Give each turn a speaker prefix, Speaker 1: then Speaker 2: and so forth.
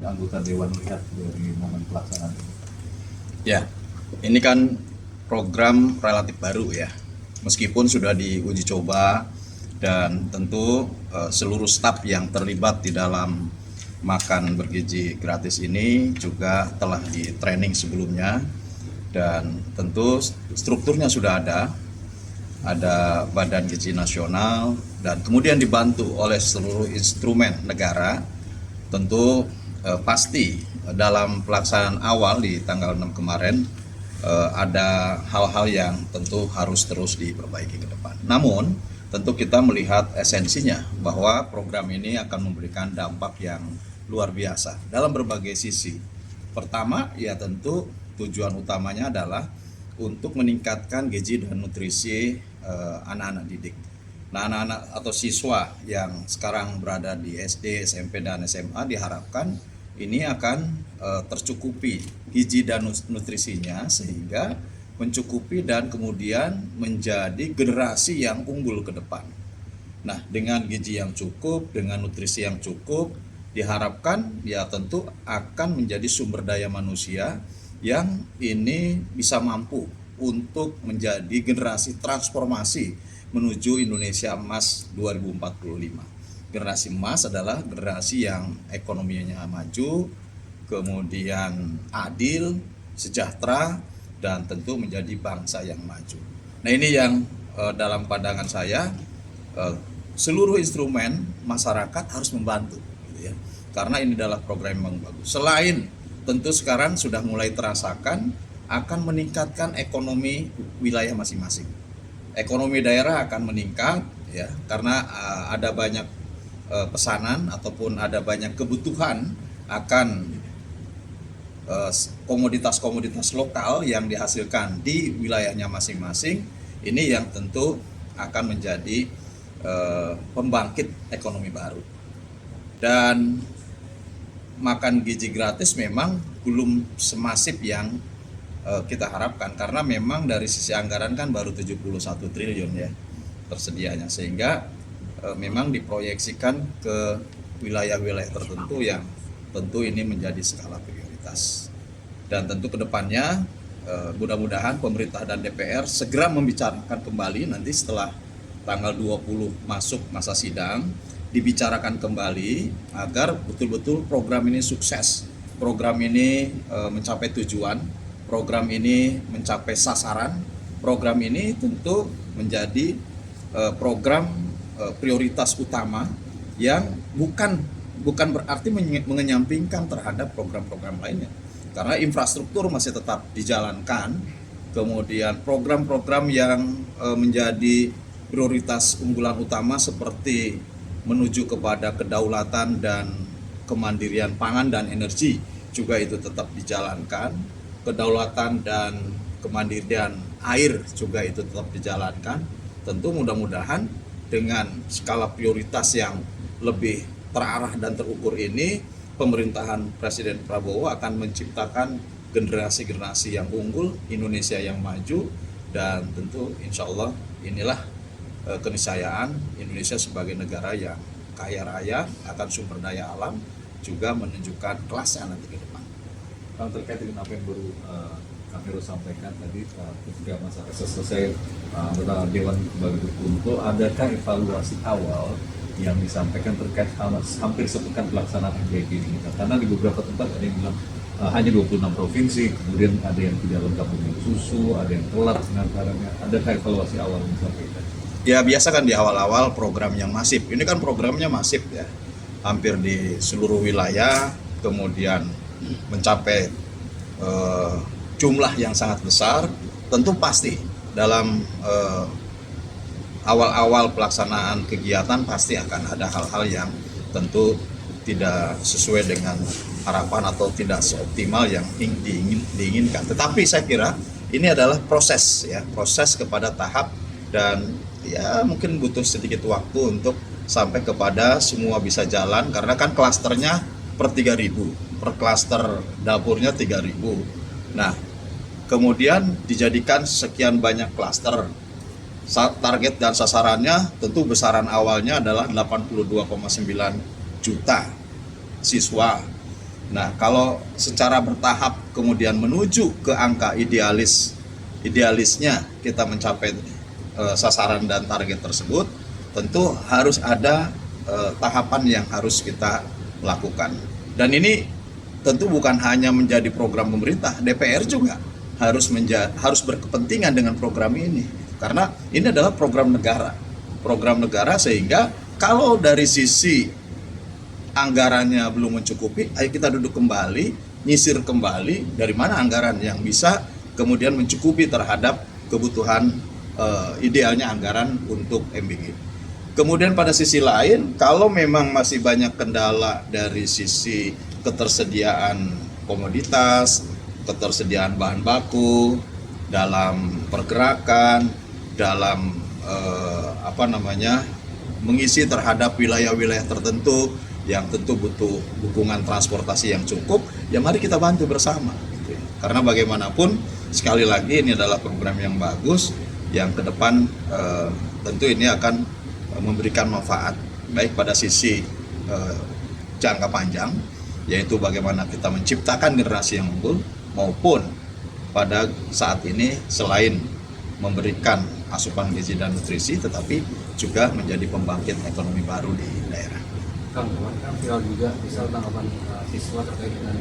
Speaker 1: anggota Dewan melihat dari momen pelaksanaan ini?
Speaker 2: Ya, ini kan program relatif baru ya, meskipun sudah diuji coba dan tentu seluruh staf yang terlibat di dalam makan bergizi gratis ini juga telah di training sebelumnya dan tentu strukturnya sudah ada Badan Gizi Nasional dan kemudian dibantu oleh seluruh instrumen negara. Tentu pasti dalam pelaksanaan awal di tanggal 6 kemarin ada hal-hal yang tentu harus terus diperbaiki ke depan. Namun tentu kita melihat esensinya bahwa program ini akan memberikan dampak yang luar biasa dalam berbagai sisi. Pertama ya tentu tujuan utamanya adalah untuk meningkatkan gizi dan nutrisi anak-anak didik. Nah, anak-anak atau siswa yang sekarang berada di SD, SMP, dan SMA diharapkan ini akan tercukupi gizi dan nutrisinya sehingga mencukupi dan kemudian menjadi generasi yang unggul ke depan. Nah, dengan gizi yang cukup, dengan nutrisi yang cukup, diharapkan ya tentu akan menjadi sumber daya manusia yang ini bisa mampu untuk menjadi generasi transformasi menuju Indonesia Emas 2045. Generasi emas adalah generasi yang ekonominya maju, kemudian adil, sejahtera, dan tentu menjadi bangsa yang maju. Nah ini yang dalam pandangan saya seluruh instrumen masyarakat harus membantu, gitu ya. Karena ini adalah program yang bagus. Selain tentu sekarang sudah mulai terasakan akan meningkatkan ekonomi wilayah masing-masing. Ekonomi daerah akan meningkat ya karena ada banyak pesanan ataupun ada banyak kebutuhan akan komoditas-komoditas lokal yang dihasilkan di wilayahnya masing-masing. Ini yang tentu akan menjadi pembangkit ekonomi baru. Dan makan gizi gratis memang belum semasif yang kita harapkan karena memang dari sisi anggaran kan baru 71 triliun ya tersedianya, sehingga memang diproyeksikan ke wilayah-wilayah tertentu yang tentu ini menjadi skala prioritas. Dan tentu kedepannya mudah-mudahan pemerintah dan DPR segera membicarakan kembali nanti setelah tanggal 20 masuk masa sidang, dibicarakan kembali agar betul-betul program ini sukses, program ini mencapai tujuan, program ini mencapai sasaran, program ini tentu menjadi program prioritas utama yang bukan berarti mengenyampingkan terhadap program-program lainnya. Karena infrastruktur masih tetap dijalankan, kemudian program-program yang menjadi prioritas unggulan utama seperti menuju kepada kedaulatan dan kemandirian pangan dan energi juga itu tetap dijalankan. Kedaulatan dan kemandirian air juga itu tetap dijalankan. Tentu mudah-mudahan dengan skala prioritas yang lebih terarah dan terukur ini, pemerintahan Presiden Prabowo akan menciptakan generasi-generasi yang unggul, Indonesia yang maju, dan tentu insya Allah inilah keniscayaan Indonesia sebagai negara yang kaya raya akan sumber daya alam, juga menunjukkan kelasnya nanti ke depan.
Speaker 1: Kalau terkait dengan apa yang baru Kang Heru sampaikan tadi, ketika masa selesai anggota Dewan kembali berkumpul, adakah evaluasi awal yang disampaikan terkait hampir sepekan pelaksanaan MBG ini? Karena di beberapa tempat ada yang bilang hanya 26 provinsi, kemudian ada yang tidak lengkap dengan susu, ada yang telat pengantarannya. Adakah evaluasi awal yang disampaikan?
Speaker 2: Ya biasa kan di awal-awal program yang masif, ini kan programnya masif ya, hampir di seluruh wilayah, kemudian mencapai jumlah yang sangat besar. Tentu pasti dalam awal-awal pelaksanaan kegiatan pasti akan ada hal-hal yang tentu tidak sesuai dengan harapan atau tidak seoptimal yang diinginkan. Tetapi saya kira ini adalah proses ya, proses kepada tahap, dan ya mungkin butuh sedikit waktu untuk sampai kepada semua bisa jalan, karena kan klasternya per 3.000, per klaster dapurnya 3.000. Nah, kemudian dijadikan sekian banyak klaster. Target dan sasarannya tentu besaran awalnya adalah 82,9 juta siswa. Nah, kalau secara bertahap kemudian menuju ke angka idealisnya kita mencapai sasaran dan target tersebut, tentu harus ada tahapan yang harus kita lakukan. Dan ini tentu bukan hanya menjadi program pemerintah, DPR juga harus berkepentingan dengan program ini, karena ini adalah program negara sehingga kalau dari sisi anggarannya belum mencukupi, ayo kita duduk kembali, nyisir kembali dari mana anggaran yang bisa kemudian mencukupi terhadap kebutuhan idealnya anggaran untuk MBG. Kemudian pada sisi lain, kalau memang masih banyak kendala dari sisi ketersediaan komoditas, ketersediaan bahan baku dalam pergerakan, dalam mengisi terhadap wilayah-wilayah tertentu yang tentu butuh dukungan transportasi yang cukup, ya mari kita bantu bersama. Karena bagaimanapun, sekali lagi ini adalah program yang bagus, yang ke depan tentu ini akan memberikan manfaat, baik pada sisi jangka panjang, yaitu bagaimana kita menciptakan generasi yang unggul, maupun pada saat ini selain memberikan asupan gizi dan nutrisi, tetapi juga menjadi pembangkit ekonomi baru di daerah.
Speaker 3: Kang, kemarin kan viral juga misal tanggapan siswa terkait dengan